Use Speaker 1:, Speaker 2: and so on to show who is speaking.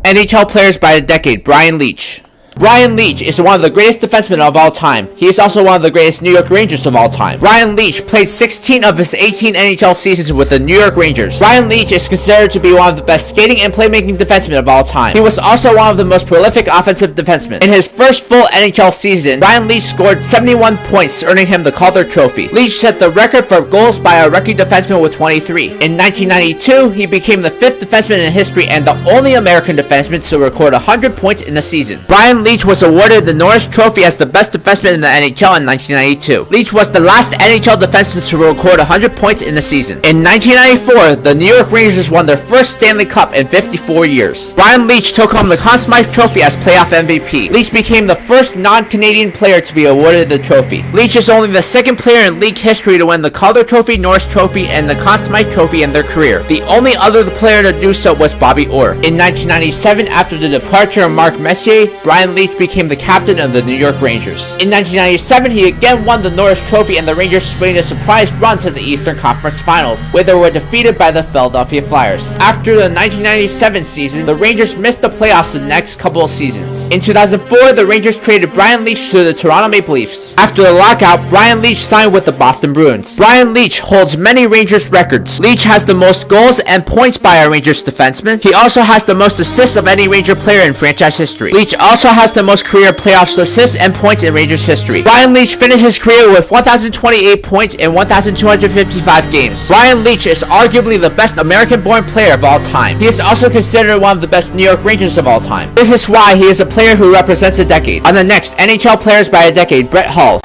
Speaker 1: NHL players by the decade, Brian Leetch. Brian Leetch is one of the greatest defensemen of all time. He is also one of the greatest New York Rangers of all time. Brian Leetch played 16 of his 18 NHL seasons with the New York Rangers. Brian Leetch is considered to be one of the best skating and playmaking defensemen of all time. He was also one of the most prolific offensive defensemen. In his first full NHL season, Brian Leetch scored 71 points, earning him the Calder Trophy. Leetch set the record for goals by a rookie defenseman with 23. In 1992, he became the 5th defenseman in history and the only American defenseman to record 100 points in a season. Brian Leetch was awarded the Norris Trophy as the best defenseman in the NHL in 1992. Leetch was the last NHL defenseman to record 100 points in a season. In 1994, the New York Rangers won their first Stanley Cup in 54 years. Brian Leetch took home the Conn Smythe Trophy as playoff MVP. Leetch became the first non-Canadian player to be awarded the trophy. Leetch is only the second player in league history to win the Calder Trophy, Norris Trophy, and the Conn Smythe Trophy in their career. The only other player to do so was Bobby Orr. In 1997, after the departure of Mark Messier, Brian Leetch became the captain of the New York Rangers. In 1997, he again won the Norris Trophy and the Rangers made a surprise run to the Eastern Conference Finals, where they were defeated by the Philadelphia Flyers. After the 1997 season, the Rangers missed the playoffs the next couple of seasons. In 2004, the Rangers traded Brian Leetch to the Toronto Maple Leafs. After the lockout, Brian Leetch signed with the Boston Bruins. Brian Leetch holds many Rangers records. Leetch has the most goals and points by a Rangers defenseman. He also has the most assists of any Ranger player in franchise history. Leetch also has the most career playoffs assists and points in Rangers history. Brian Leetch finished his career with 1,028 points in 1,255 games. Brian Leetch is arguably the best American-born player of all time. He is also considered one of the best New York Rangers of all time. This is why he is a player who represents a decade. On the next NHL Players by a Decade, Brett Hull.